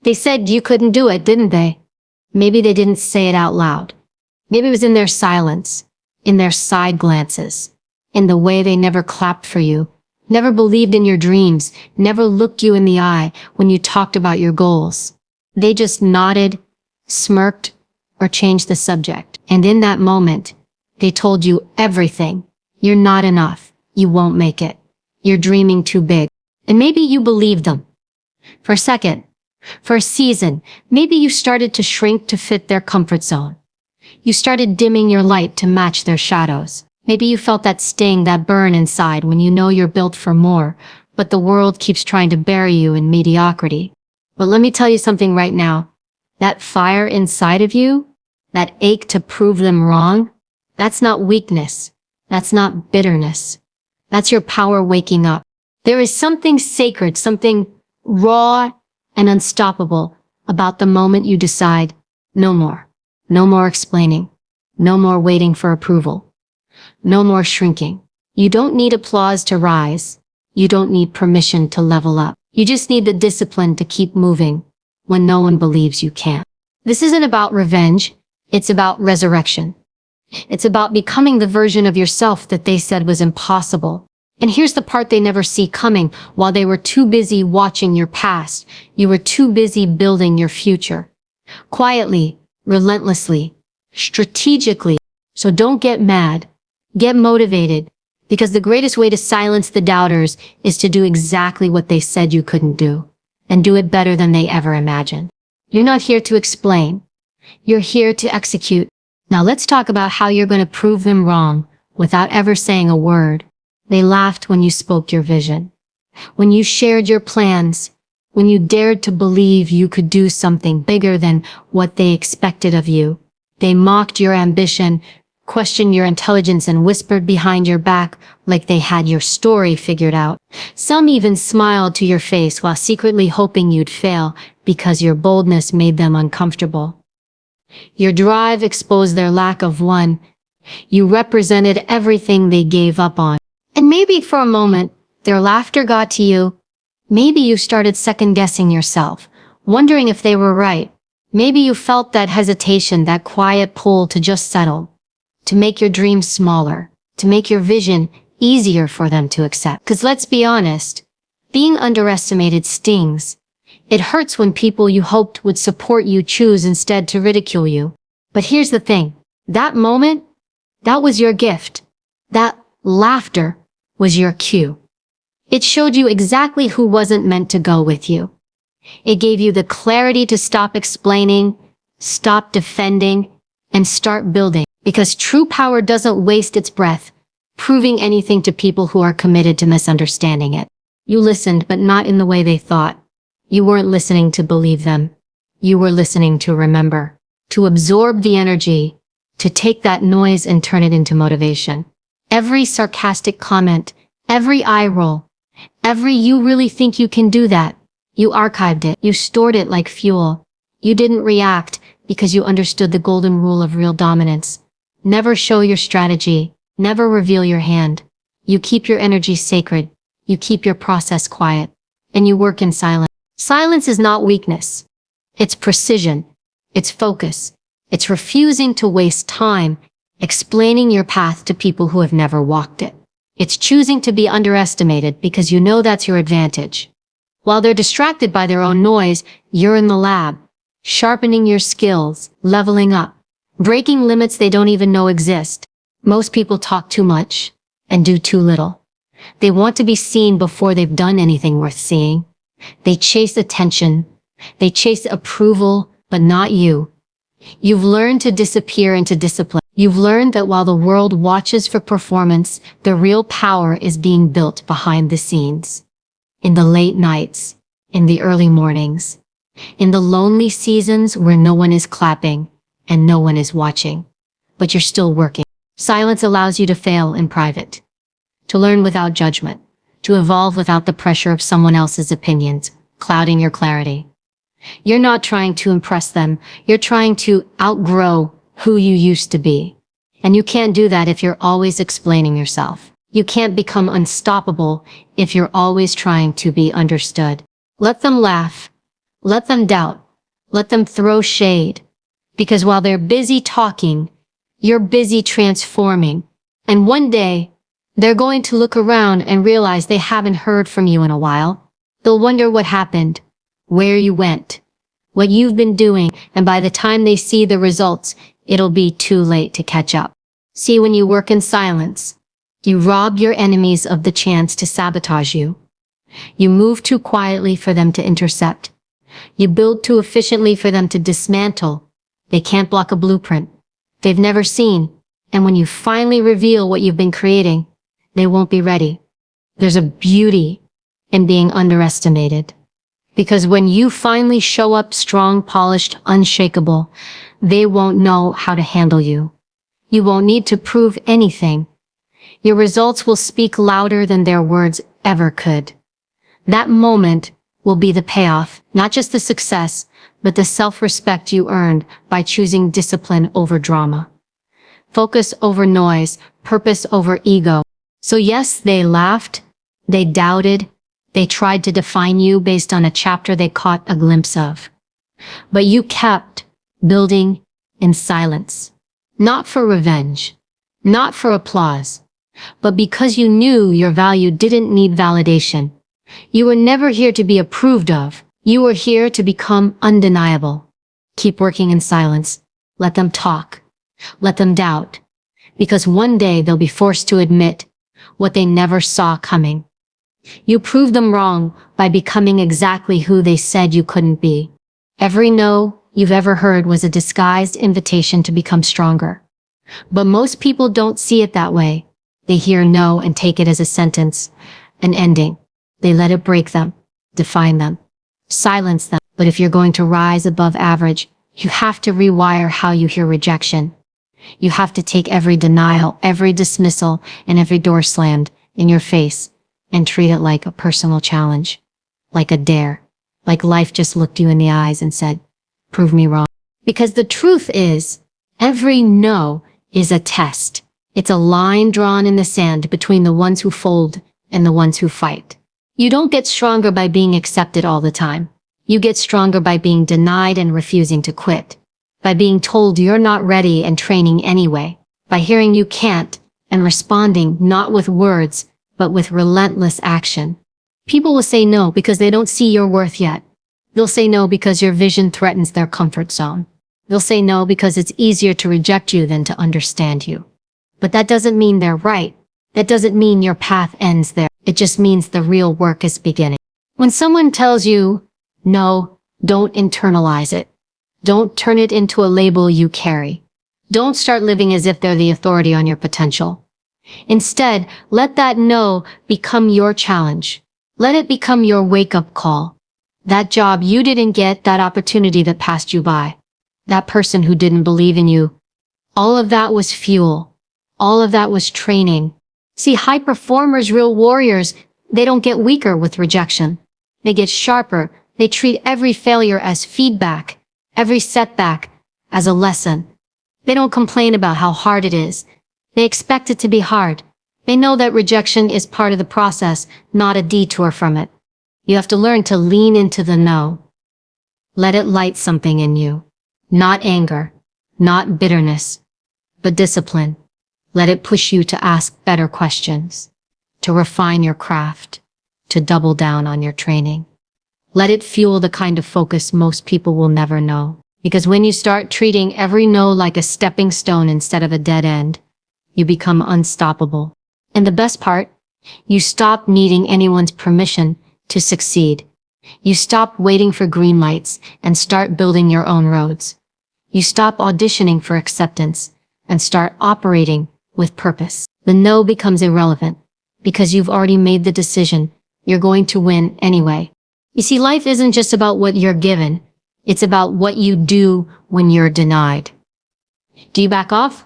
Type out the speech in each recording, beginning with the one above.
They said you couldn't do it, didn't they? Maybe they didn't say it out loud. Maybe it was in their silence, in their side glances, in the way they never clapped for you, never believed in your dreams, never looked you in the eye when you talked about your goals. They just nodded, smirked, or changed the subject. And in that moment, they told you everything. You're not enough. You won't make it. You're dreaming too big. And maybe you believed them. For a second, for a season, maybe you started to shrink to fit their comfort zone. You started dimming your light to match their shadows. Maybe you felt that sting, that burn inside when you know you're built for more, but the world keeps trying to bury you in mediocrity. But let me tell you something right now. That fire inside of you, that ache to prove them wrong, that's not weakness. That's not bitterness. That's your power waking up. There is something sacred, something raw and unstoppable about the moment you decide, no more. No more explaining. No more waiting for approval. No more shrinking. You don't need applause to rise. You don't need permission to level up. You just need the discipline to keep moving when no one believes you can. This isn't about revenge. It's about resurrection. It's about becoming the version of yourself that they said was impossible. And here's the part they never see coming. While they were too busy watching your past, you were too busy building your future. Quietly, relentlessly, strategically. So don't get mad. Get motivated. Because the greatest way to silence the doubters is to do exactly what they said you couldn't do. And do it better than they ever imagined. You're not here to explain. You're here to execute. Now let's talk about how you're going to prove them wrong without ever saying a word. They laughed when you spoke your vision. When you shared your plans. When you dared to believe you could do something bigger than what they expected of you. They mocked your ambition, questioned your intelligence, and whispered behind your back like they had your story figured out. Some even smiled to your face while secretly hoping you'd fail because your boldness made them uncomfortable. Your drive exposed their lack of one. You represented everything they gave up on. And maybe for a moment, their laughter got to you. Maybe you started second-guessing yourself, wondering if they were right. Maybe you felt that hesitation, that quiet pull to just settle, to make your dreams smaller, to make your vision easier for them to accept. 'Cause let's be honest, being underestimated stings. It hurts when people you hoped would support you choose instead to ridicule you. But here's the thing. That moment, that was your gift. That laughter was your cue. It showed you exactly who wasn't meant to go with you. It gave you the clarity to stop explaining, stop defending, and start building. Because true power doesn't waste its breath, proving anything to people who are committed to misunderstanding it. You listened, but not in the way they thought. You weren't listening to believe them. You were listening to remember, to absorb the energy, to take that noise and turn it into motivation. Every sarcastic comment, every eye roll, every "you really think you can do that," you archived it. You stored it like fuel. You didn't react because you understood the golden rule of real dominance. Never show your strategy. Never reveal your hand. You keep your energy sacred. You keep your process quiet. And you work in silence. Silence is not weakness. It's precision. It's focus. It's refusing to waste time explaining your path to people who have never walked it. It's choosing to be underestimated because you know that's your advantage. While they're distracted by their own noise, you're in the lab, sharpening your skills, leveling up, breaking limits they don't even know exist. Most people talk too much and do too little. They want to be seen before they've done anything worth seeing. They chase attention. They chase approval, but not you. You've learned to disappear into discipline. You've learned that while the world watches for performance, the real power is being built behind the scenes. In the late nights, in the early mornings, in the lonely seasons where no one is clapping and no one is watching, but you're still working. Silence allows you to fail in private, to learn without judgment, to evolve without the pressure of someone else's opinions clouding your clarity. You're not trying to impress them. You're trying to outgrow who you used to be. And you can't do that if you're always explaining yourself. You can't become unstoppable if you're always trying to be understood. Let them laugh. Let them doubt. Let them throw shade. Because while they're busy talking, you're busy transforming. And one day, they're going to look around and realize they haven't heard from you in a while. They'll wonder what happened, where you went, what you've been doing, and by the time they see the results, it'll be too late to catch up. See, when you work in silence, you rob your enemies of the chance to sabotage you. You move too quietly for them to intercept. You build too efficiently for them to dismantle. They can't block a blueprint they've never seen, and when you finally reveal what you've been creating, they won't be ready. There's a beauty in being underestimated. Because when you finally show up strong, polished, unshakable, they won't know how to handle you. You won't need to prove anything. Your results will speak louder than their words ever could. That moment will be the payoff, not just the success, but the self-respect you earned by choosing discipline over drama. Focus over noise, purpose over ego. So yes, they laughed, they doubted, they tried to define you based on a chapter they caught a glimpse of. But you kept building in silence. Not for revenge, not for applause, but because you knew your value didn't need validation. You were never here to be approved of. You were here to become undeniable. Keep working in silence. Let them talk. Let them doubt. Because one day they'll be forced to admit what they never saw coming. You proved them wrong by becoming exactly who they said you couldn't be. Every no you've ever heard was a disguised invitation to become stronger. But most people don't see it that way. They hear no and take it as a sentence, an ending. They let it break them, define them, silence them. But if you're going to rise above average, you have to rewire how you hear rejection. You have to take every denial, every dismissal, and every door slammed in your face and treat it like a personal challenge, like a dare, like life just looked you in the eyes and said, prove me wrong. Because the truth is, every no is a test. It's a line drawn in the sand between the ones who fold and the ones who fight. You don't get stronger by being accepted all the time. You get stronger by being denied and refusing to quit. By being told you're not ready and training anyway. By hearing you can't and responding not with words, but with relentless action. People will say no because they don't see your worth yet. They'll say no because your vision threatens their comfort zone. They'll say no because it's easier to reject you than to understand you. But that doesn't mean they're right. That doesn't mean your path ends there. It just means the real work is beginning. When someone tells you, no, don't internalize it. Don't turn it into a label you carry. Don't start living as if they're the authority on your potential. Instead, let that no become your challenge. Let it become your wake-up call. That job you didn't get, that opportunity that passed you by. That person who didn't believe in you. All of that was fuel. All of that was training. See, high performers, real warriors, they don't get weaker with rejection. They get sharper. They treat every failure as feedback, every setback as a lesson. They don't complain about how hard it is. They expect it to be hard. They know that rejection is part of the process, not a detour from it. You have to learn to lean into the no. Let it light something in you. Not anger, not bitterness, but discipline. Let it push you to ask better questions, to refine your craft, to double down on your training. Let it fuel the kind of focus most people will never know. Because when you start treating every no like a stepping stone instead of a dead end, you become unstoppable. And the best part, you stop needing anyone's permission to succeed. You stop waiting for green lights and start building your own roads. You stop auditioning for acceptance and start operating with purpose. The no becomes irrelevant because you've already made the decision. You're going to win anyway. You see, life isn't just about what you're given. It's about what you do when you're denied. Do you back off?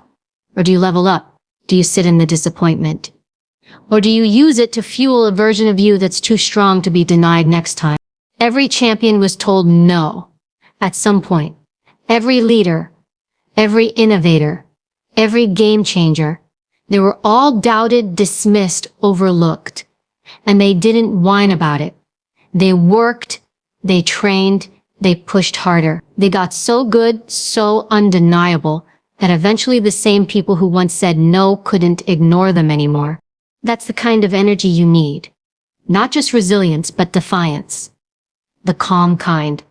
Or do you level up? Do you sit in the disappointment? Or do you use it to fuel a version of you that's too strong to be denied next time? Every champion was told no at some point. Every leader, every innovator, every game changer, they were all doubted, dismissed, overlooked. And they didn't whine about it. They worked, they trained, They pushed harder. They got so good, so undeniable, that eventually the same people who once said no couldn't ignore them anymore. That's the kind of energy you need. Not just resilience, but defiance. The calm kind.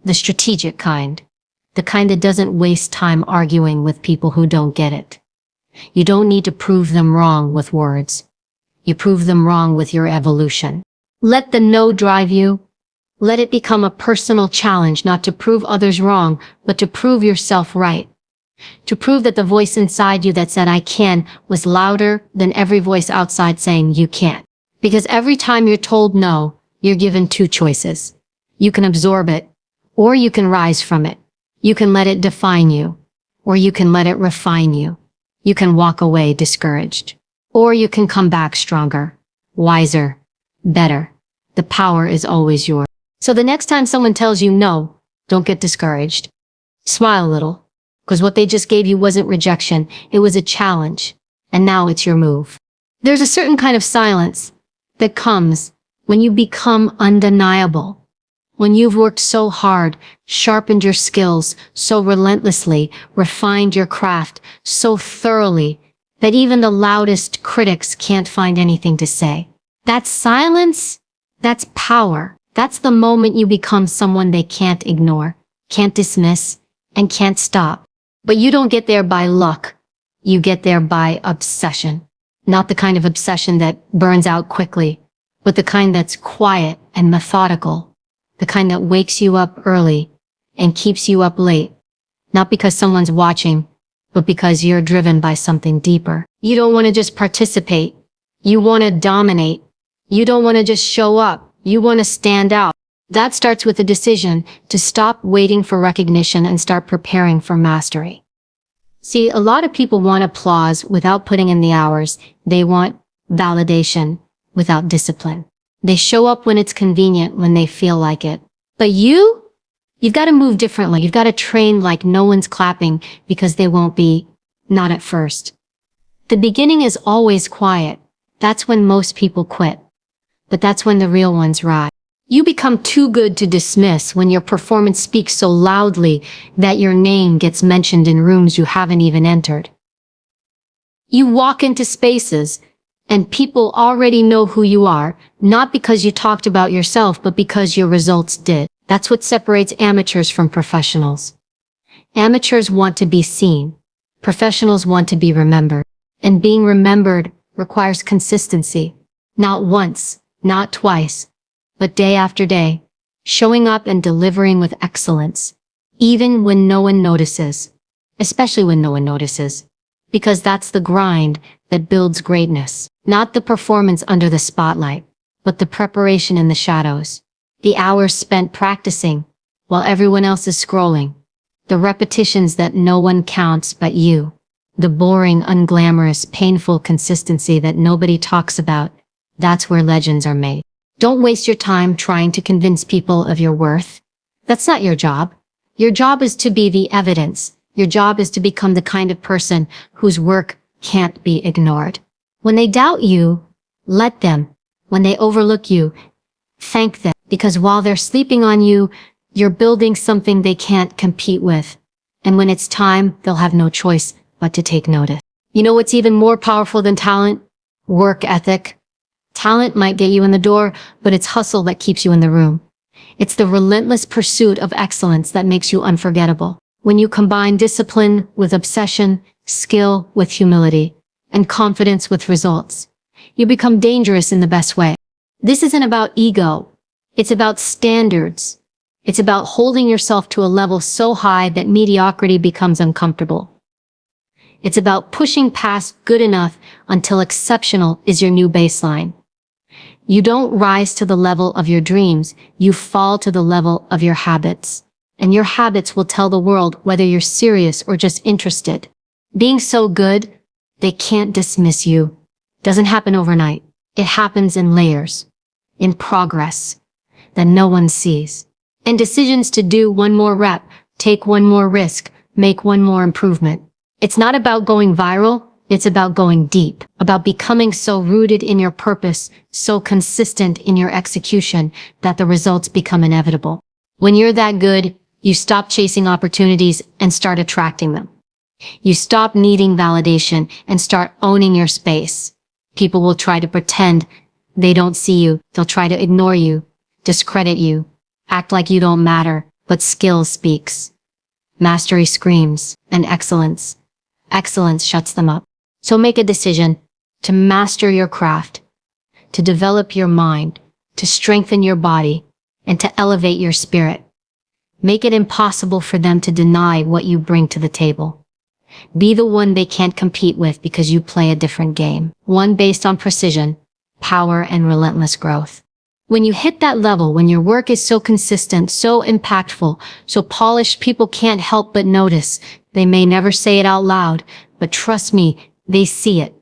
The strategic kind. The kind that doesn't waste time arguing with people who don't get it. You don't need to prove them wrong with words. You prove them wrong with your evolution. Let the no drive you. Let it become a personal challenge not to prove others wrong, but to prove yourself right. To prove that the voice inside you that said I can was louder than every voice outside saying you can't. Because every time you're told no, you're given two choices. You can absorb it, or you can rise from it. You can let it define you, or you can let it refine you. You can walk away discouraged, or you can come back stronger, wiser, better. The power is always yours. So the next time someone tells you no, don't get discouraged. Smile a little, because what they just gave you wasn't rejection, it was a challenge, and now it's your move. There's a certain kind of silence that comes when you become undeniable. When you've worked so hard, sharpened your skills so relentlessly, refined your craft so thoroughly, that even the loudest critics can't find anything to say. That's silence. That's power. That's the moment you become someone they can't ignore, can't dismiss, and can't stop. But you don't get there by luck. You get there by obsession. Not the kind of obsession that burns out quickly, but the kind that's quiet and methodical. The kind that wakes you up early and keeps you up late. Not because someone's watching, but because you're driven by something deeper. You don't want to just participate. You want to dominate. You don't want to just show up. You want to stand out. That starts with a decision to stop waiting for recognition and start preparing for mastery. See, a lot of people want applause without putting in the hours. They want validation without discipline. They show up when it's convenient, when they feel like it. But you've got to move differently. You've got to train like no one's clapping because they won't be, not at first. The beginning is always quiet. That's when most people quit. But that's when the real ones rise. You become too good to dismiss when your performance speaks so loudly that your name gets mentioned in rooms you haven't even entered. You walk into spaces and people already know who you are, not because you talked about yourself, but because your results did. That's what separates amateurs from professionals. Amateurs want to be seen. Professionals want to be remembered. And being remembered requires consistency. Not once, not twice, but day after day. Showing up and delivering with excellence. Even when no one notices. Especially when no one notices. Because that's the grind that builds greatness. Not the performance under the spotlight, but the preparation in the shadows. The hours spent practicing while everyone else is scrolling. The repetitions that no one counts but you. The boring, unglamorous, painful consistency that nobody talks about. That's where legends are made. Don't waste your time trying to convince people of your worth. That's not your job. Your job is to be the evidence. Your job is to become the kind of person whose work can't be ignored. When they doubt you, let them. When they overlook you, thank them. Because while they're sleeping on you, you're building something they can't compete with. And when it's time, they'll have no choice but to take notice. You know what's even more powerful than talent? Work ethic. Talent might get you in the door, but it's hustle that keeps you in the room. It's the relentless pursuit of excellence that makes you unforgettable. When you combine discipline with obsession, skill with humility, and confidence with results, you become dangerous in the best way. This isn't about ego. It's about standards. It's about holding yourself to a level so high that mediocrity becomes uncomfortable. It's about pushing past good enough until exceptional is your new baseline. You don't rise to the level of your dreams, you fall to the level of your habits. And your habits will tell the world whether you're serious or just interested. Being so good, they can't dismiss you. Doesn't happen overnight. It happens in layers, in progress, that no one sees. And decisions to do one more rep, take one more risk, make one more improvement. It's not about going viral, it's about going deep, about becoming so rooted in your purpose, so consistent in your execution, that the results become inevitable. When you're that good, you stop chasing opportunities and start attracting them. You stop needing validation and start owning your space. People will try to pretend they don't see you. They'll try to ignore you, discredit you, act like you don't matter, but skill speaks. Mastery screams, and excellence shuts them up. So make a decision to master your craft, to develop your mind, to strengthen your body, and to elevate your spirit. Make it impossible for them to deny what you bring to the table. Be the one they can't compete with because you play a different game. One based on precision, power, and relentless growth. When you hit that level, when your work is so consistent, so impactful, so polished, people can't help but notice. They may never say it out loud, but trust me, they see it.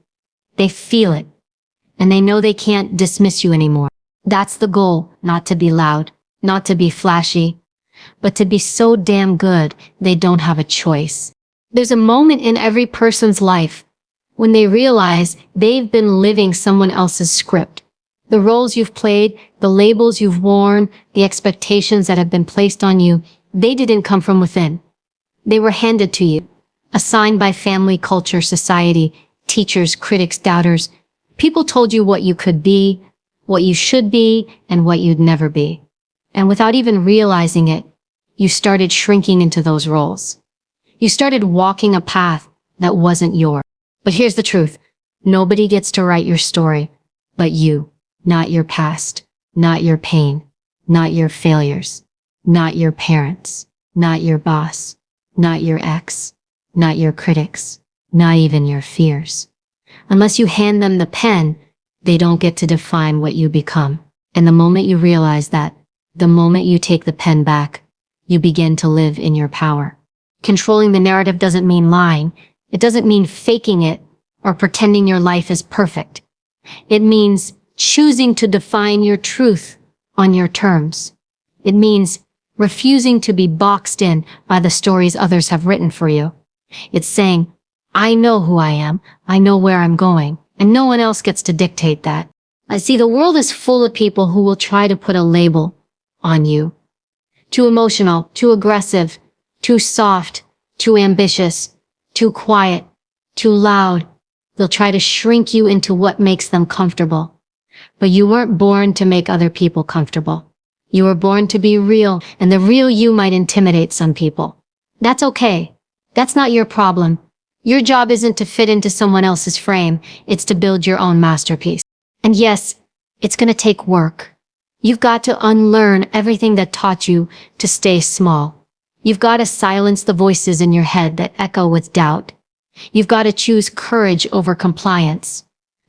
They feel it. And they know they can't dismiss you anymore. That's the goal, not to be loud, not to be flashy, but to be so damn good they don't have a choice. There's a moment in every person's life when they realize they've been living someone else's script. The roles you've played, the labels you've worn, the expectations that have been placed on you, they didn't come from within. They were handed to you, assigned by family, culture, society, teachers, critics, doubters. People told you what you could be, what you should be, and what you'd never be. And without even realizing it, you started shrinking into those roles. You started walking a path that wasn't yours. But here's the truth. Nobody gets to write your story, but you. Not your past, not your pain, not your failures, not your parents, not your boss, not your ex, not your critics, not even your fears. Unless you hand them the pen, they don't get to define what you become. And the moment you realize that, the moment you take the pen back, you begin to live in your power. Controlling the narrative doesn't mean lying. It doesn't mean faking it or pretending your life is perfect. It means choosing to define your truth on your terms. It means refusing to be boxed in by the stories others have written for you. It's saying, I know who I am, I know where I'm going, and no one else gets to dictate that. I see the world is full of people who will try to put a label on you. Too emotional, too aggressive, too soft, too ambitious, too quiet, too loud. They'll try to shrink you into what makes them comfortable. But you weren't born to make other people comfortable. You were born to be real, and the real you might intimidate some people. That's okay. That's not your problem. Your job isn't to fit into someone else's frame. It's to build your own masterpiece. And yes, it's going to take work. You've got to unlearn everything that taught you to stay small. You've got to silence the voices in your head that echo with doubt. You've got to choose courage over compliance.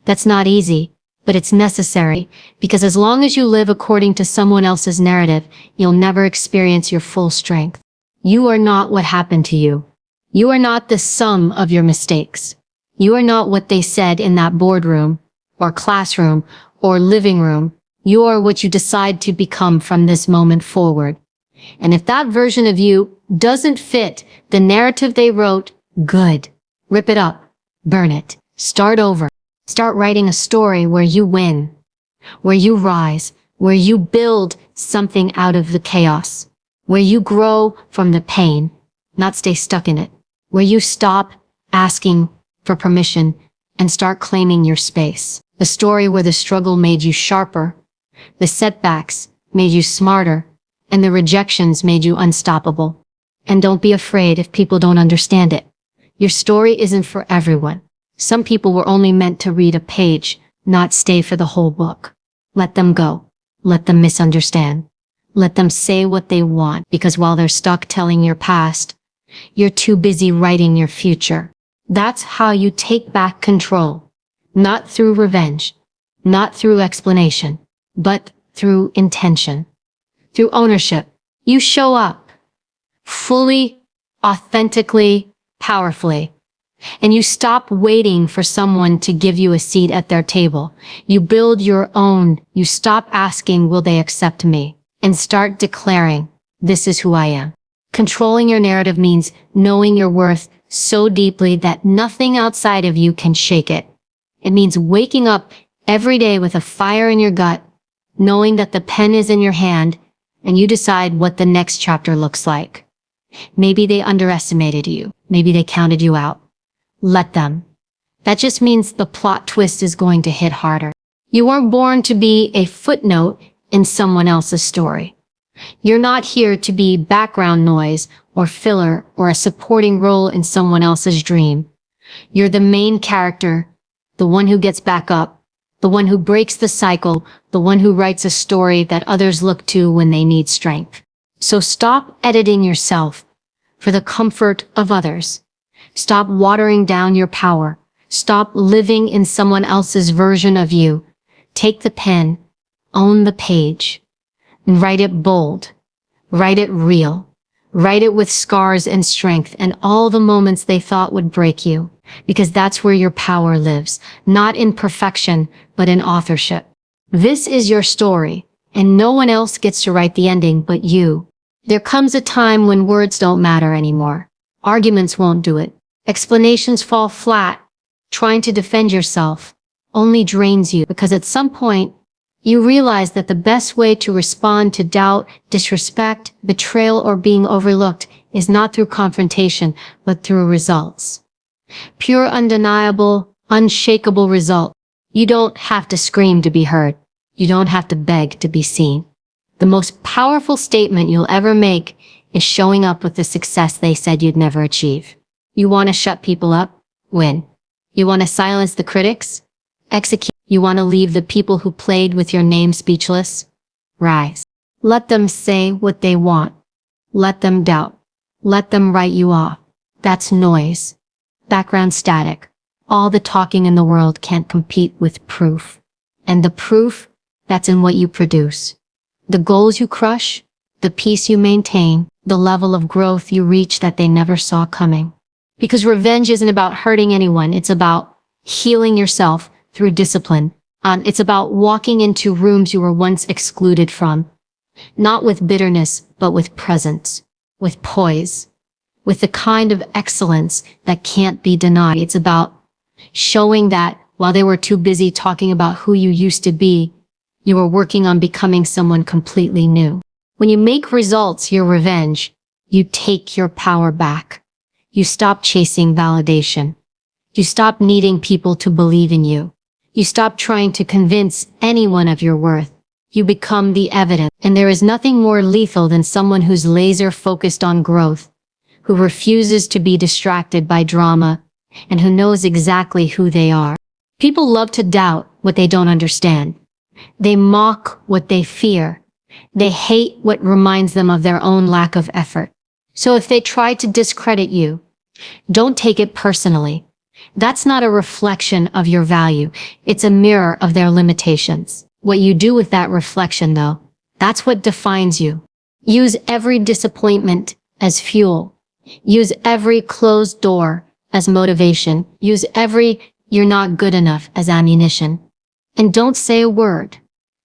That's not easy, but it's necessary, because as long as you live according to someone else's narrative, you'll never experience your full strength. You are not what happened to you. You are not the sum of your mistakes. You are not what they said in that boardroom, or classroom, or living room. You are what you decide to become from this moment forward. And if that version of you doesn't fit the narrative they wrote, good. Rip it up. Burn it. Start over. Start writing a story where you win, where you rise, where you build something out of the chaos, where you grow from the pain, not stay stuck in it, where you stop asking for permission and start claiming your space. A story where the struggle made you sharper, the setbacks made you smarter, and the rejections made you unstoppable. And don't be afraid if people don't understand it. Your story isn't for everyone. Some people were only meant to read a page, not stay for the whole book. Let them go. Let them misunderstand. Let them say what they want, because while they're stuck telling your past, you're too busy writing your future. That's how you take back control. Not through revenge, not through explanation, but through intention, through ownership. You show up fully, authentically, powerfully. And you stop waiting for someone to give you a seat at their table. You build your own. You stop asking, will they accept me? And start declaring, this is who I am. Controlling your narrative means knowing your worth so deeply that nothing outside of you can shake it. It means waking up every day with a fire in your gut, knowing that the pen is in your hand and you decide what the next chapter looks like. Maybe they underestimated you. Maybe they counted you out. Let them. That just means the plot twist is going to hit harder. You weren't born to be a footnote in someone else's story. You're not here to be background noise or filler or a supporting role in someone else's dream. You're the main character, the one who gets back up, the one who breaks the cycle, the one who writes a story that others look to when they need strength. So stop editing yourself for the comfort of others. Stop watering down your power. Stop living in someone else's version of you. Take the pen, own the page, and write it bold. Write it real. Write it with scars and strength and all the moments they thought would break you. Because that's where your power lives, not in perfection, but in authorship. This is your story, and no one else gets to write the ending but you. There comes a time when words don't matter anymore. Arguments won't do it. Explanations fall flat. Trying to defend yourself only drains you, because at some point, you realize that the best way to respond to doubt, disrespect, betrayal, or being overlooked is not through confrontation, but through results. Pure, undeniable, unshakable result. You don't have to scream to be heard. You don't have to beg to be seen. The most powerful statement you'll ever make is showing up with the success they said you'd never achieve. You want to shut people up? Win. You want to silence the critics? Execute. You want to leave the people who played with your name speechless? Rise. Let them say what they want. Let them doubt. Let them write you off. That's noise. Background static. All the talking in the world can't compete with proof. And the proof, that's in what you produce. The goals you crush, the peace you maintain, the level of growth you reach that they never saw coming. Because revenge isn't about hurting anyone, it's about healing yourself through discipline. It's about walking into rooms you were once excluded from. Not with bitterness, but with presence, with poise, with the kind of excellence that can't be denied. It's about showing that while they were too busy talking about who you used to be, you were working on becoming someone completely new. When you make results your revenge, you take your power back. You stop chasing validation. You stop needing people to believe in you. You stop trying to convince anyone of your worth. You become the evidence. And there is nothing more lethal than someone who's laser focused on growth, who refuses to be distracted by drama, and who knows exactly who they are. People love to doubt what they don't understand. They mock what they fear. They hate what reminds them of their own lack of effort. So if they try to discredit you, don't take it personally. That's not a reflection of your value. It's a mirror of their limitations. What you do with that reflection, though, that's what defines you. Use every disappointment as fuel. Use every closed door as motivation. Use every "you're not good enough" as ammunition. And don't say a word.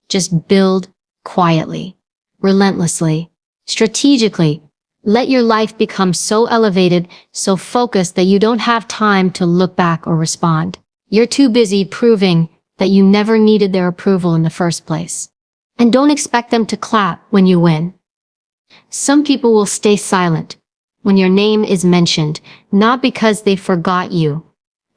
Just build quietly, relentlessly, strategically. Let your life become so elevated, so focused that you don't have time to look back or respond. You're too busy proving that you never needed their approval in the first place. And don't expect them to clap when you win. Some people will stay silent when your name is mentioned, not because they forgot you,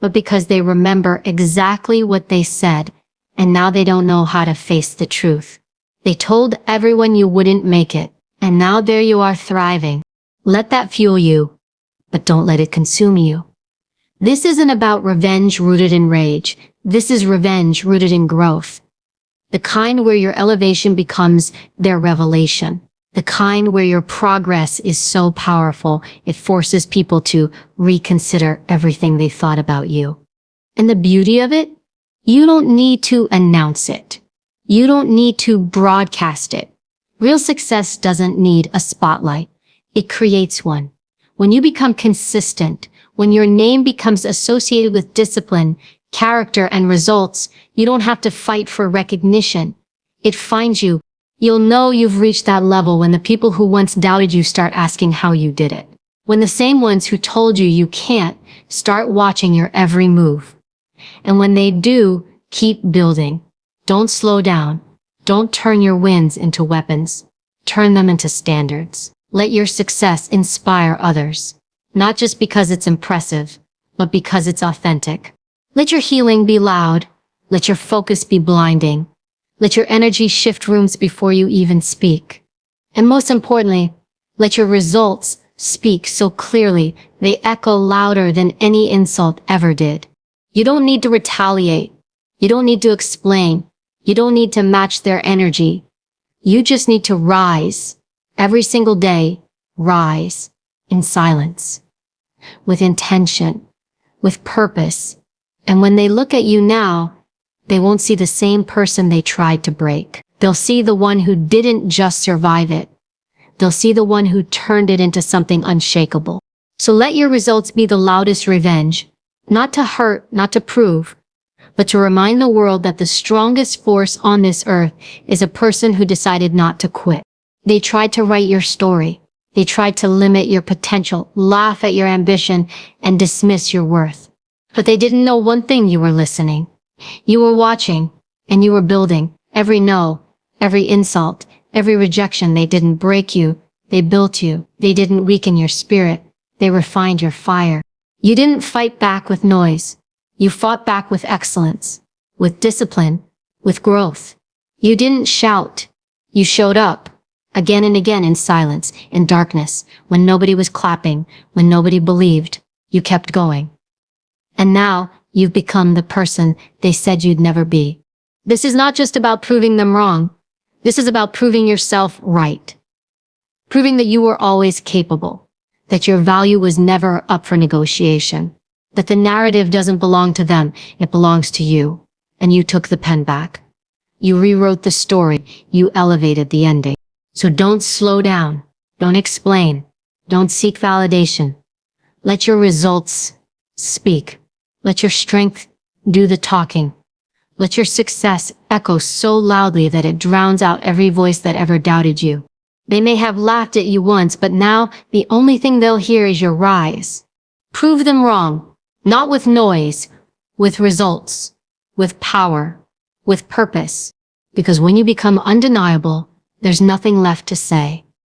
but because they remember exactly what they said, and now they don't know how to face the truth. They told everyone you wouldn't make it, and now there you are thriving. Let that fuel you, but don't let it consume you. This isn't about revenge rooted in rage. This is revenge rooted in growth. The kind where your elevation becomes their revelation. The kind where your progress is so powerful, it forces people to reconsider everything they thought about you. And the beauty of it? You don't need to announce it. You don't need to broadcast it. Real success doesn't need a spotlight. It creates one. When you become consistent, when your name becomes associated with discipline, character, and results, you don't have to fight for recognition. It finds you. You'll know you've reached that level when the people who once doubted you start asking how you did it. When the same ones who told you you can't start watching your every move. And when they do, keep building. Don't slow down. Don't turn your wins into weapons. Turn them into standards. Let your success inspire others, not just because it's impressive, but because it's authentic. Let your healing be loud. Let your focus be blinding. Let your energy shift rooms before you even speak. And most importantly, let your results speak so clearly they echo louder than any insult ever did. You don't need to retaliate. You don't need to explain. You don't need to match their energy. You just need to rise. Every single day, rise in silence, with intention, with purpose. And when they look at you now, they won't see the same person they tried to break. They'll see the one who didn't just survive it. They'll see the one who turned it into something unshakable. So let your results be the loudest revenge, not to hurt, not to prove, but to remind the world that the strongest force on this earth is a person who decided not to quit. They tried to write your story. They tried to limit your potential, laugh at your ambition, and dismiss your worth. But they didn't know one thing: you were listening. You were watching, and you were building. Every no, every insult, every rejection, they didn't break you. They built you. They didn't weaken your spirit. They refined your fire. You didn't fight back with noise. You fought back with excellence, with discipline, with growth. You didn't shout. You showed up, again and again, in silence, in darkness, when nobody was clapping, when nobody believed. You kept going. And now, you've become the person they said you'd never be. This is not just about proving them wrong. This is about proving yourself right. Proving that you were always capable, that your value was never up for negotiation, that the narrative doesn't belong to them, it belongs to you. And you took the pen back. You rewrote the story. You elevated the ending. So don't slow down. Don't explain. Don't seek validation. Let your results speak. Let your strength do the talking. Let your success echo so loudly that it drowns out every voice that ever doubted you. They may have laughed at you once, but now the only thing they'll hear is your rise. Prove them wrong, not with noise, with results, with power, with purpose. Because when you become undeniable, there's nothing left to say.